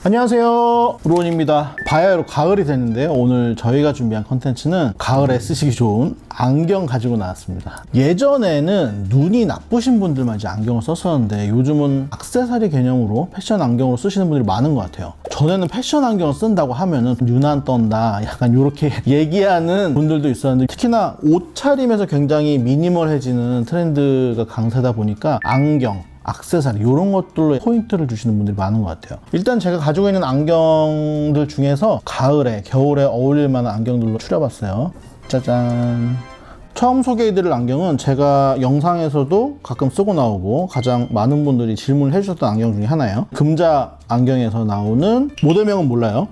안녕하세요, 브로원입니다. 바야흐로 가을이 됐는데요. 오늘 저희가 준비한 컨텐츠는 가을에 쓰시기 좋은 안경 가지고 나왔습니다. 예전에는 눈이 나쁘신 분들만 이제 안경을 썼었는데 요즘은 액세서리 개념으로 패션 안경으로 쓰시는 분들이 많은 것 같아요. 전에는 패션 안경을 쓴다고 하면은 눈 안 떤다 약간 이렇게 얘기하는 분들도 있었는데, 특히나 옷차림에서 굉장히 미니멀해지는 트렌드가 강세다 보니까 안경, 액세서리 이런 것들로 포인트를 주시는 분들이 많은 것 같아요. 일단 제가 가지고 있는 안경들 중에서 가을에, 겨울에 어울릴 만한 안경들로 추려봤어요. 짜잔. 처음 소개해드릴 안경은 제가 영상에서도 가끔 쓰고 나오고 가장 많은 분들이 질문을 해주셨던 안경 중에 하나예요. 금자 안경에서 나오는, 모델명은 몰라요.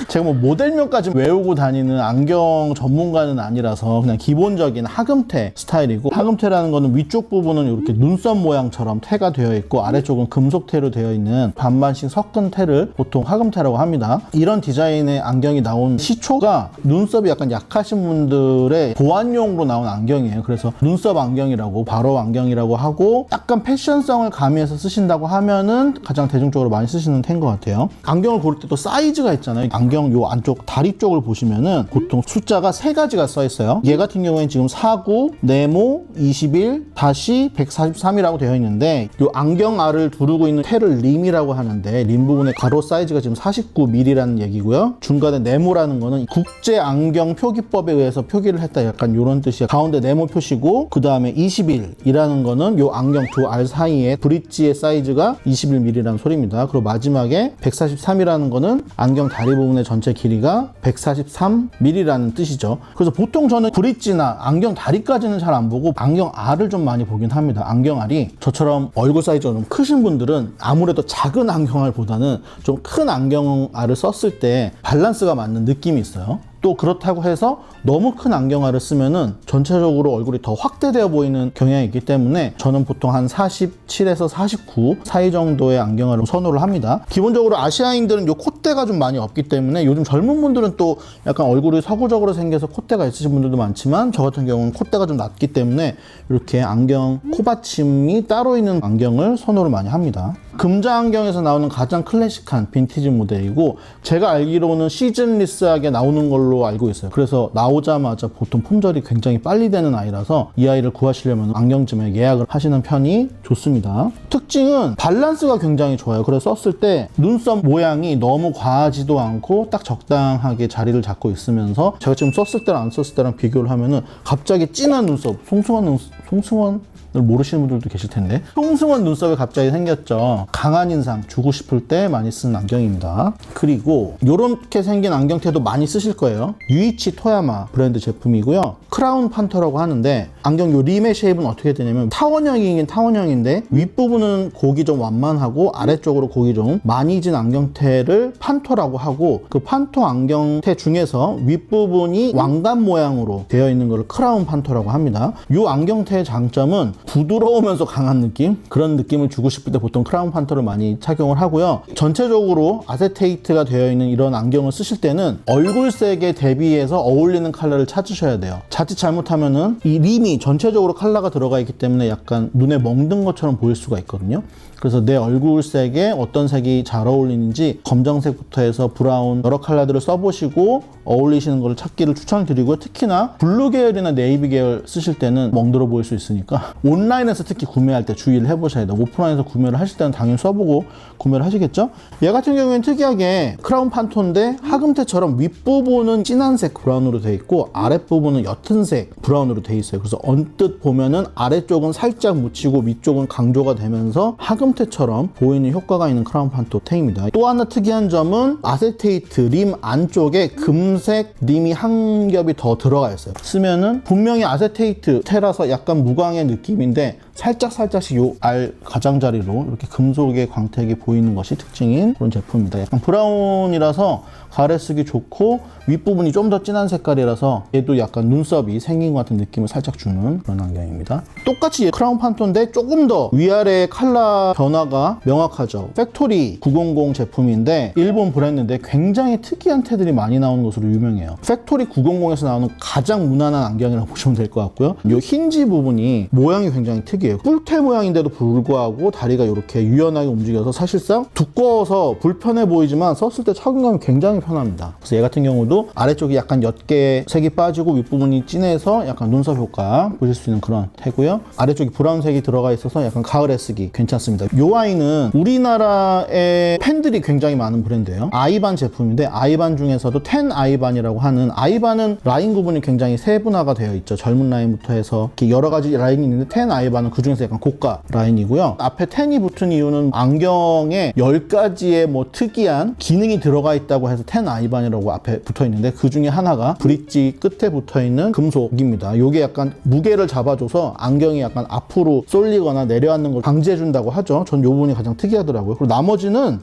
제가 뭐 모델명까지 외우고 다니는 안경 전문가는 아니라서 그냥 기본적인 하금테 스타일이고, 하금테라는 거는 위쪽 부분은 이렇게 눈썹 모양처럼 테가 되어 있고 아래쪽은 금속테로 되어 있는 반반씩 섞은 테를 보통 하금테라고 합니다. 이런 디자인의 안경이 나온 시초가 눈썹이 약간 약하신 분들의 보안용으로 나온 안경이에요. 그래서 눈썹 안경이라고, 바로 안경이라고 하고, 약간 패션성을 가미해서 쓰신다고 하면은 가장 대중적으로 많이 쓰시는 테인 것 같아요. 안경을 고를 때 또 사이즈가 있잖아요. 안경 요 안쪽 다리 쪽을 보시면은 보통 숫자가 3가지가 써 있어요. 얘 같은 경우에는 지금 49, 네모, 21, 다시 143이라고 되어 있는데, 요 안경 알을 두르고 있는 테를 림이라고 하는데, 림 부분의 가로 사이즈가 지금 49mm라는 얘기고요. 중간에 네모라는 거는 국제 안경 표기법에 의해서 표기를 했다, 약간 요런 뜻이야. 가운데 네모 표시고, 그 다음에 21이라는 거는 요 안경 두 알 사이에 브릿지의 사이즈가 21mm라는 소리입니다. 그리고 마지막에 143이라는 거는 안경 다리 부분의 전체 길이가 143mm라는 뜻이죠. 그래서 보통 저는 브릿지나 안경 다리까지는 잘 안 보고 안경 알을 좀 많이 보긴 합니다. 안경 알이 저처럼 얼굴 사이즈가 좀 크신 분들은 아무래도 작은 안경 알보다는 좀 큰 안경 알을 썼을 때 밸런스가 맞는 느낌이 있어요. 또 그렇다고 해서 너무 큰 안경알을 쓰면은 전체적으로 얼굴이 더 확대되어 보이는 경향이 있기 때문에 저는 보통 한 47에서 49 사이 정도의 안경알을 선호를 합니다. 기본적으로 아시아인들은 요 콧대가 좀 많이 없기 때문에, 요즘 젊은 분들은 또 약간 얼굴이 서구적으로 생겨서 콧대가 있으신 분들도 많지만 저 같은 경우는 콧대가 좀 낮기 때문에 이렇게 안경 코받침이 따로 있는 안경을 선호를 많이 합니다. 금자 안경에서 나오는 가장 클래식한 빈티지 모델이고, 제가 알기로는 시즌리스하게 나오는 걸로 알고 있어요. 그래서 나오자마자 보통 품절이 굉장히 빨리 되는 아이라서 이 아이를 구하시려면 안경점에 예약을 하시는 편이 좋습니다. 특징은 밸런스가 굉장히 좋아요. 그래서 썼을 때 눈썹 모양이 너무 과하지도 않고 딱 적당하게 자리를 잡고 있으면서, 제가 지금 썼을 때랑 안 썼을 때랑 비교를 하면은 갑자기 진한 눈썹, 송승헌 모르시는 분들도 계실 텐데, 송승헌 눈썹이 갑자기 생겼죠. 강한 인상 주고 싶을 때 많이 쓰는 안경입니다. 그리고 이렇게 생긴 안경테도 많이 쓰실 거예요. 유이치 토야마 브랜드 제품이고요. 크라운 판터라고 하는데, 안경 요 림의 쉐입은 어떻게 되냐면 타원형이긴 타원형인데 윗부분은 곡이 좀 완만하고 아래쪽으로 곡이 좀 많이 진 안경테를 판터라고 하고, 그 판터 안경테 중에서 윗부분이 왕관 모양으로 되어 있는 걸 크라운 판터라고 합니다. 요 안경테의 장점은 부드러우면서 강한 느낌? 그런 느낌을 주고 싶을 때 보통 크라운 판터를 많이 착용을 하고요. 전체적으로 아세테이트가 되어 있는 이런 안경을 쓰실 때는 얼굴색에 대비해서 어울리는 컬러를 찾으셔야 돼요. 자칫 잘못하면은 이 림이 전체적으로 컬러가 들어가 있기 때문에 약간 눈에 멍든 것처럼 보일 수가 있거든요. 그래서 내 얼굴색에 어떤 색이 잘 어울리는지 검정색부터 해서 브라운 여러 컬러들을 써보시고 어울리시는 걸 찾기를 추천드리고요. 특히나 블루 계열이나 네이비 계열 쓰실 때는 멍들어 보일 수 있으니까 온라인에서 특히 구매할 때 주의를 해보셔야 돼요. 오프라인에서 구매를 하실 때는 당연히 써보고 구매를 하시겠죠? 얘 같은 경우에는 특이하게 크라운 판토인데 하금테처럼 윗부분은 진한색 브라운으로 되어 있고 아랫부분은 옅은 색 브라운으로 되어 있어요. 그래서 언뜻 보면은 아래쪽은 살짝 묻히고 위쪽은 강조가 되면서 하금테처럼 보이는 효과가 있는 크라운 판토 테입니다. 또 하나 특이한 점은 아세테이트 림 안쪽에 금색 림이 한 겹이 더 들어가 있어요. 쓰면은 분명히 아세테이트 테라서 약간 무광의 느낌인데 살짝씩 요 알 가장자리로 이렇게 금속의 광택이 보이는 것이 특징인 그런 제품입니다. 약간 브라운이라서 가래 쓰기 좋고, 윗부분이 좀 더 진한 색깔이라서 얘도 약간 눈썹이 생긴 것 같은 느낌을 살짝 주는 그런 안경입니다. 똑같이 크라운 판토인데 조금 더 위아래 컬러 변화가 명확하죠. 팩토리 900 제품인데 일본 브랜드인데 굉장히 특이한 테들이 많이 나오는 것으로 유명해요. 팩토리 900에서 나오는 가장 무난한 안경이라고 보시면 될 것 같고요. 이 힌지 부분이 모양이 굉장히 특이해요. 뿔테 모양인데도 불구하고 다리가 이렇게 유연하게 움직여서 사실상 두꺼워서 불편해 보이지만 썼을 때 착용감이 굉장히 편합니다. 그래서 얘 같은 경우도 아래쪽이 약간 옅게 색이 빠지고 윗부분이 진해서 약간 눈썹 효과 보실 수 있는 그런 테고요. 아래쪽이 브라운색이 들어가 있어서 약간 가을에 쓰기 괜찮습니다. 이 아이는 우리나라의 팬들이 굉장히 많은 브랜드예요. 아이반 제품인데 아이반 중에서도 10 아이반이라고 하는, 아이반은 라인 구분이 굉장히 세분화가 되어 있죠. 젊은 라인부터 해서 이렇게 여러 가지 라인이 있는데 10 아이반은 그 중에서 약간 고가 라인이고요. 앞에 10이 붙은 이유는 안경에 10가지의 뭐 특이한 기능이 들어가 있다고 해서 10 아이반이라고 앞에 붙어 있는데 그 중에 하나가 브릿지 끝에 붙어 있는 금속입니다. 이게 약간 무게를 잡아줘서 안경이 약간 앞으로 쏠리거나 내려앉는 걸 방지해준다고 하죠. 전 이 부분이 가장 특이하더라고요. 그리고 나머지는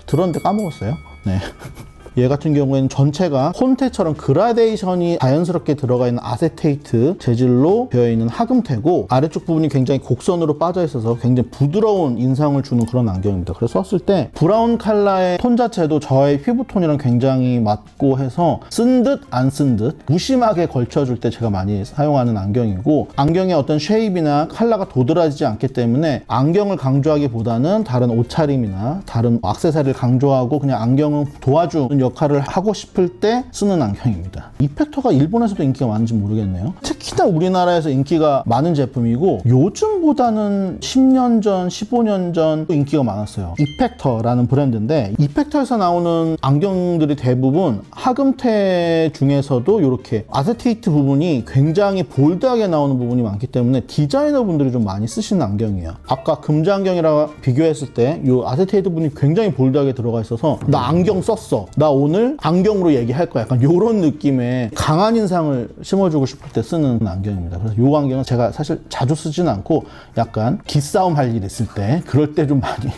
들었는데 까먹었어요. 네. 얘 같은 경우에는 전체가 혼테처럼 그라데이션이 자연스럽게 들어가 있는 아세테이트 재질로 되어 있는 하금테고 아래쪽 부분이 굉장히 곡선으로 빠져 있어서 굉장히 부드러운 인상을 주는 그런 안경입니다. 그래서 썼을 때 브라운 컬러의 톤 자체도 저의 피부톤이랑 굉장히 맞고 해서 쓴 듯 안 쓴 듯 무심하게 걸쳐줄 때 제가 많이 사용하는 안경이고, 안경의 어떤 쉐입이나 컬러가 도드라지지 않기 때문에 안경을 강조하기보다는 다른 옷차림이나 다른 액세서리를 강조하고 그냥 안경을 도와주는 역할을 하고 싶을 때 쓰는 안경입니다. 이펙터가 일본에서도 인기가 많은지 모르겠네요. 특히나 우리나라에서 인기가 많은 제품이고 요즘보다는 10년 전, 15년 전 인기가 많았어요. 이펙터라는 브랜드인데 이펙터에서 나오는 안경들이 대부분 하금테 중에서도 이렇게 아세테이트 부분이 굉장히 볼드하게 나오는 부분이 많기 때문에 디자이너 분들이 좀 많이 쓰시는 안경이에요. 아까 금자 안경이랑 비교했을 때 이 아세테이트 부분이 굉장히 볼드하게 들어가 있어서 나 안경 썼어, 나 오늘 안경으로 얘기할 거야, 약간 이런 느낌의 강한 인상을 심어주고 싶을 때 쓰는 안경입니다. 그래서 이 안경은 제가 사실 자주 쓰지는 않고 약간 기싸움 할 일 있을 때 그럴 때 좀 많이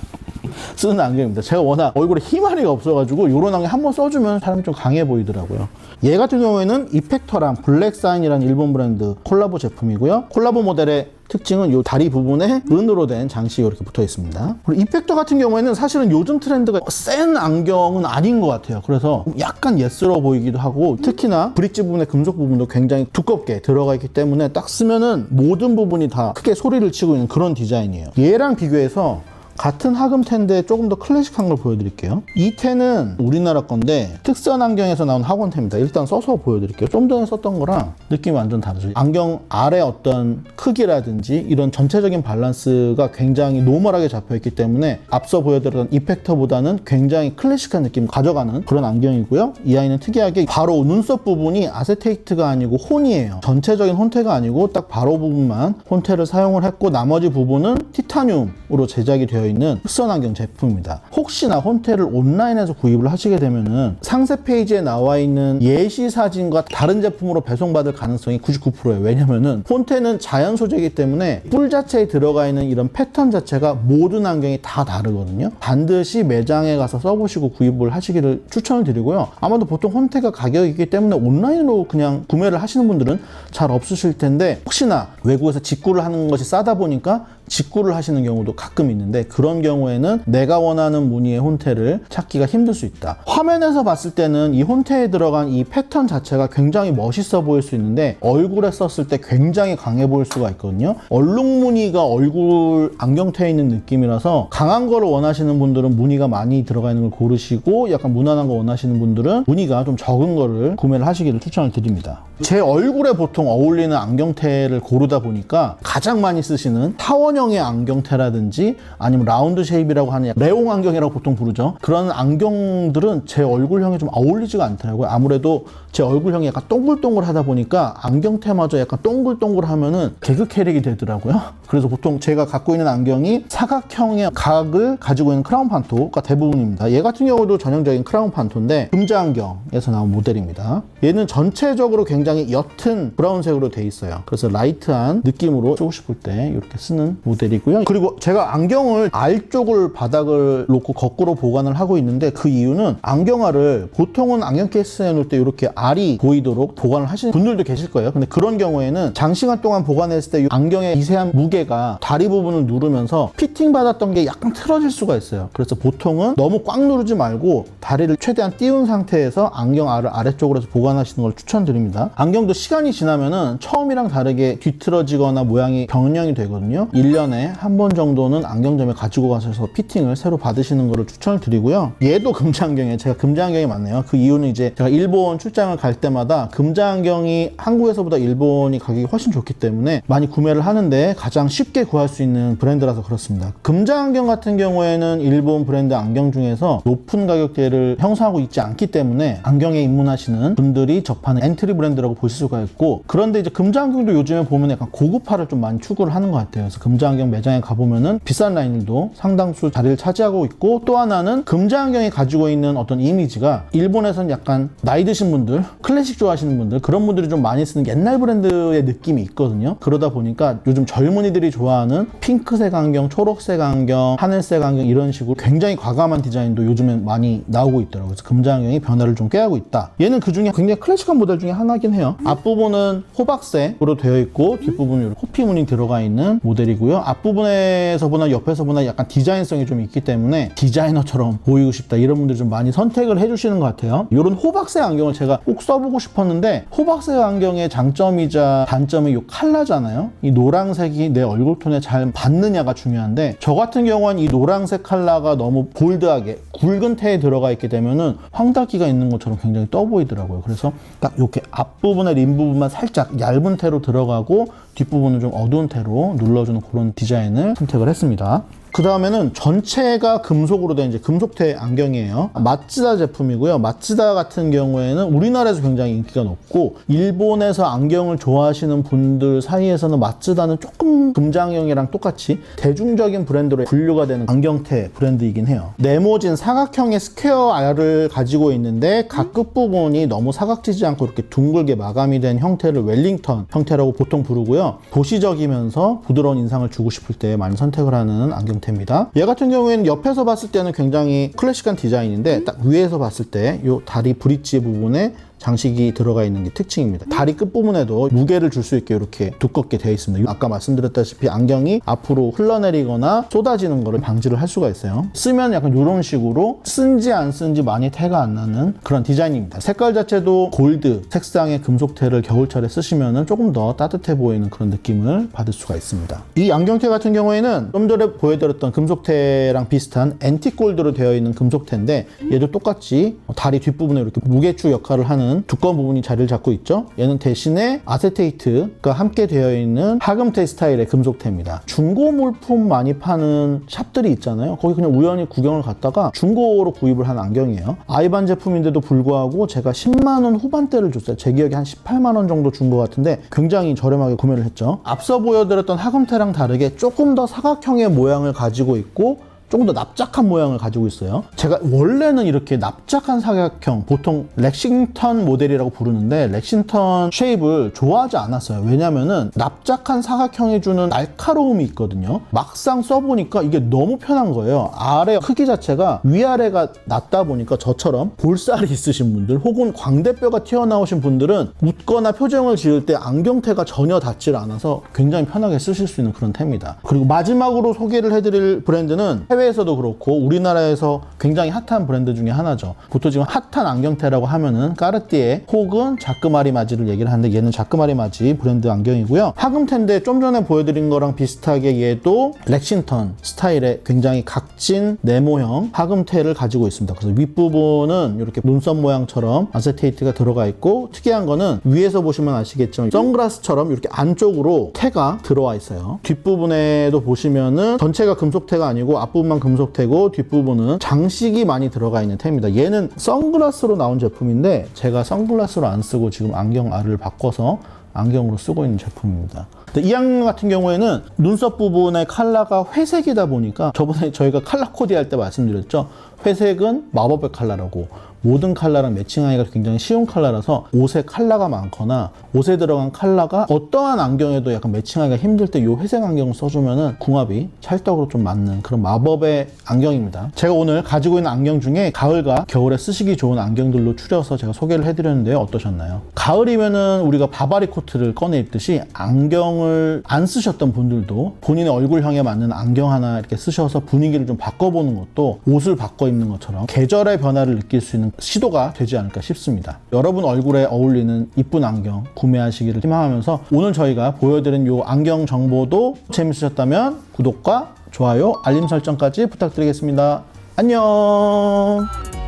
쓰는 안경입니다. 제가 워낙 얼굴에 희마리가 없어가지고 이런 안경 한번 써주면 사람이 좀 강해 보이더라고요. 얘 같은 경우에는 이펙터랑 블랙사인이라는 일본 브랜드 콜라보 제품이고요. 콜라보 모델의 특징은 이 다리 부분에 은으로 된 장식이 이렇게 붙어 있습니다. 그리고 이펙터 같은 경우에는 사실은 요즘 트렌드가 센 안경은 아닌 것 같아요. 그래서 약간 예스러워 보이기도 하고, 특히나 브릿지 부분의 금속 부분도 굉장히 두껍게 들어가 있기 때문에 딱 쓰면은 모든 부분이 다 크게 소리를 치고 있는 그런 디자인이에요. 얘랑 비교해서 같은 하금테인데 조금 더 클래식한 걸 보여드릴게요. 이 테는 우리나라 건데 특선 안경에서 나온 학원테입니다. 일단 써서 보여드릴게요. 좀 전에 썼던 거랑 느낌이 완전 다르죠. 안경 아래 어떤 크기라든지 이런 전체적인 밸런스가 굉장히 노멀하게 잡혀있기 때문에 앞서 보여드렸던 이펙터보다는 굉장히 클래식한 느낌을 가져가는 그런 안경이고요. 이 아이는 특이하게 바로 눈썹 부분이 아세테이트가 아니고 혼이에요. 전체적인 혼테가 아니고 딱 바로 부분만 혼테를 사용을 했고 나머지 부분은 티타늄으로 제작이 되어 있는 특선 안경 제품입니다. 혹시나 혼테를 온라인에서 구입을 하시게 되면은 상세 페이지에 나와 있는 예시 사진과 다른 제품으로 배송받을 가능성이 99%예요. 왜냐면은 혼테는 자연 소재이기 때문에 뿔 자체에 들어가 있는 이런 패턴 자체가 모든 안경이 다 다르거든요. 반드시 매장에 가서 써보시고 구입을 하시기를 추천을 드리고요. 아마도 보통 혼테가 가격이 있기 때문에 온라인으로 그냥 구매를 하시는 분들은 잘 없으실 텐데, 혹시나 외국에서 직구를 하는 것이 싸다 보니까 직구를 하시는 경우도 가끔 있는데, 그런 경우에는 내가 원하는 무늬의 혼테를 찾기가 힘들 수 있다. 화면에서 봤을 때는 이 혼테에 들어간 이 패턴 자체가 굉장히 멋있어 보일 수 있는데 얼굴에 썼을 때 굉장히 강해 보일 수가 있거든요. 얼룩무늬가 얼굴 안경테에 있는 느낌이라서 강한 거를 원하시는 분들은 무늬가 많이 들어가 있는 걸 고르시고, 약간 무난한 거 원하시는 분들은 무늬가 좀 적은 거를 구매를 하시기를 추천을 드립니다. 제 얼굴에 보통 어울리는 안경테를 고르다 보니까 가장 많이 쓰시는 타원형의 안경테라든지 아니면 라운드 쉐입이라고 하는 레옹 안경이라고 보통 부르죠. 그런 안경들은 제 얼굴형에 좀 어울리지가 않더라고요. 아무래도 제 얼굴형이 약간 동글동글하다 보니까 안경테마저 약간 동글동글하면은 개그 캐릭이 되더라고요. 그래서 보통 제가 갖고 있는 안경이 사각형의 각을 가지고 있는 크라운 판토가 대부분입니다. 얘 같은 경우도 전형적인 크라운 판토인데 금자 안경에서 나온 모델입니다. 얘는 전체적으로 굉장히 굉장히 옅은 브라운색으로 돼 있어요. 그래서 라이트한 느낌으로 쓰고 싶을 때 이렇게 쓰는 모델이고요. 그리고 제가 안경을 알 쪽을 바닥을 놓고 거꾸로 보관을 하고 있는데 그 이유는 안경알을 보통은 안경 케이스에 놓을 때 이렇게 알이 보이도록 보관을 하시는 분들도 계실 거예요. 근데 그런 경우에는 장시간 동안 보관했을 때 안경의 미세한 무게가 다리 부분을 누르면서 피팅 받았던 게 약간 틀어질 수가 있어요. 그래서 보통은 너무 꽉 누르지 말고 다리를 최대한 띄운 상태에서 안경알을 아래쪽으로 해서 보관하시는 걸 추천드립니다. 안경도 시간이 지나면은 처음이랑 다르게 뒤틀어지거나 모양이 변형이 되거든요. 1년에 한 번 정도는 안경점에 가지고 가셔서 피팅을 새로 받으시는 거를 추천을 드리고요. 얘도 금자안경이에요. 제가 금자안경이 많네요. 그 이유는 이제 제가 일본 출장을 갈 때마다 금자안경이 한국에서보다 일본이 가격이 훨씬 좋기 때문에 많이 구매를 하는데 가장 쉽게 구할 수 있는 브랜드라서 그렇습니다. 금자안경 같은 경우에는 일본 브랜드 안경 중에서 높은 가격대를 형성하고 있지 않기 때문에 안경에 입문하시는 분들이 접하는 엔트리 브랜드라고 보실 수가 있고, 그런데 이제 금자안경도 요즘에 보면 약간 고급화를 좀 많이 추구를 하는 것 같아요. 그래서 금자안경 매장에 가보면은 비싼 라인들도 상당수 자리를 차지하고 있고, 또 하나는 금자안경이 가지고 있는 어떤 이미지가 일본에서는 약간 나이 드신 분들, 클래식 좋아하시는 분들, 그런 분들이 좀 많이 쓰는 옛날 브랜드의 느낌이 있거든요. 그러다 보니까 요즘 젊은이들이 좋아하는 핑크색 안경, 초록색 안경, 하늘색 안경 이런 식으로 굉장히 과감한 디자인도 요즘엔 많이 나오고 있더라고요. 그래서 금자안경이 변화를 좀 꾀하고 있다. 얘는 그 중에 굉장히 클래식한 모델 중에 하나긴 해요. 앞부분은 호박색으로 되어 있고 뒷부분은 이렇게 호피 무늬 들어가 있는 모델이고요. 앞부분에서 보나 옆에서 보나 약간 디자인성이 좀 있기 때문에 디자이너처럼 보이고 싶다 이런 분들이 좀 많이 선택을 해주시는 것 같아요. 이런 호박색 안경을 제가 꼭 써보고 싶었는데, 호박색 안경의 장점이자 단점이 이 컬러잖아요. 이 노란색이 내 얼굴 톤에 잘 받느냐가 중요한데, 저 같은 경우는 이 노란색 컬러가 너무 볼드하게 굵은 테에 들어가 있게 되면은 황달기가 있는 것처럼 굉장히 떠 보이더라고요. 그래서 딱 이렇게 앞부분의 림 부분만 살짝 얇은 테로 들어가고 뒷부분은 좀 어두운 테로 눌러주는 그런 디자인을 선택을 했습니다. 그 다음에는 전체가 금속으로 된 이제 금속태 안경이에요. 마츠다 제품이고요. 마츠다 같은 경우에는 우리나라에서 굉장히 인기가 높고, 일본에서 안경을 좋아하시는 분들 사이에서는 마츠다는 조금 금자안경이랑 똑같이 대중적인 브랜드로 분류가 되는 안경테 브랜드이긴 해요. 네모진 사각형의 스퀘어 알을 가지고 있는데 각 끝부분이 너무 사각지지 않고 이렇게 둥글게 마감이 된 형태를 웰링턴 형태라고 보통 부르고요. 도시적이면서 부드러운 인상을 주고 싶을 때 많이 선택을 하는 안경 입니다. 얘 같은 경우에는 옆에서 봤을 때는 굉장히 클래식한 디자인인데, 딱 위에서 봤을 때 이 다리 브릿지 부분에 장식이 들어가 있는 게 특징입니다. 다리 끝부분에도 무게를 줄 수 있게 이렇게 두껍게 되어 있습니다. 아까 말씀드렸다시피 안경이 앞으로 흘러내리거나 쏟아지는 것을 방지를 할 수가 있어요. 쓰면 약간 이런 식으로 쓴지 안 쓴지 많이 태가 안 나는 그런 디자인입니다. 색깔 자체도 골드 색상의 금속테를 겨울철에 쓰시면 조금 더 따뜻해 보이는 그런 느낌을 받을 수가 있습니다. 이 안경테 같은 경우에는 좀 전에 보여드렸던 금속테랑 비슷한 앤틱 골드로 되어 있는 금속테인데, 얘도 똑같이 다리 뒷부분에 이렇게 무게추 역할을 하는 두꺼운 부분이 자리를 잡고 있죠. 얘는 대신에 아세테이트가 함께 되어 있는 하금테 스타일의 금속테입니다. 중고 물품 많이 파는 샵들이 있잖아요. 거기 그냥 우연히 구경을 갔다가 중고로 구입을 한 안경이에요. 아이반 제품인데도 불구하고 제가 10만 원 후반대를 줬어요. 제 기억에 한 18만 원 정도 준 것 같은데 굉장히 저렴하게 구매를 했죠. 앞서 보여드렸던 하금테랑 다르게 조금 더 사각형의 모양을 가지고 있고 조금 더 납작한 모양을 가지고 있어요. 제가 원래는 이렇게 납작한 사각형, 보통 렉싱턴 모델이라고 부르는데 렉싱턴 쉐입을 좋아하지 않았어요. 왜냐면은 납작한 사각형이 주는 날카로움이 있거든요. 막상 써보니까 이게 너무 편한 거예요. 아래 크기 자체가 위아래가 낮다 보니까 저처럼 볼살이 있으신 분들 혹은 광대뼈가 튀어나오신 분들은 웃거나 표정을 지을 때 안경테가 전혀 닿질 않아서 굉장히 편하게 쓰실 수 있는 그런 테입니다. 그리고 마지막으로 소개를 해드릴 브랜드는 해외에서도 그렇고 우리나라에서 굉장히 핫한 브랜드 중에 하나죠. 보통 지금 핫한 안경테라고 하면은 까르띠에 혹은 자크마리마지를 얘기를 하는데, 얘는 자크마리마지 브랜드 안경이고요. 하금테인데 좀 전에 보여드린 거랑 비슷하게 얘도 렉싱턴 스타일의 굉장히 각진 네모형 하금테를 가지고 있습니다. 그래서 윗부분은 이렇게 눈썹 모양처럼 아세테이트가 들어가 있고, 특이한 거는 위에서 보시면 아시겠지만 선글라스처럼 이렇게 안쪽으로 테가 들어와 있어요. 뒷부분에도 보시면은 전체가 금속테가 아니고 앞부분만 금속테고 뒷부분은 장식이 많이 들어가 있는 테입니다. 얘는 선글라스로 나온 제품인데 제가 선글라스로 안 쓰고 지금 안경 알을 바꿔서 안경으로 쓰고 있는 제품입니다. 이 안경 같은 경우에는 눈썹 부분의 컬러가 회색이다 보니까, 저번에 저희가 컬러 코디 할 때 말씀드렸죠. 회색은 마법의 컬러라고, 모든 컬러랑 매칭하기가 굉장히 쉬운 컬러라서 옷에 컬러가 많거나 옷에 들어간 컬러가 어떠한 안경에도 약간 매칭하기가 힘들 때 이 회색 안경을 써주면은 궁합이 찰떡으로 좀 맞는 그런 마법의 안경입니다. 제가 오늘 가지고 있는 안경 중에 가을과 겨울에 쓰시기 좋은 안경들로 추려서 제가 소개를 해드렸는데요. 어떠셨나요? 가을이면은 우리가 바바리 코트를 꺼내 입듯이 안경을 안 쓰셨던 분들도 본인의 얼굴형에 맞는 안경 하나 이렇게 쓰셔서 분위기를 좀 바꿔보는 것도 옷을 바꿔 입는 것처럼 계절의 변화를 느낄 수 있는 시도가 되지 않을까 싶습니다. 여러분 얼굴에 어울리는 이쁜 안경 구매하시기를 희망하면서 오늘 저희가 보여드린 이 안경 정보도 재밌으셨다면 구독과 좋아요, 알림 설정까지 부탁드리겠습니다. 안녕.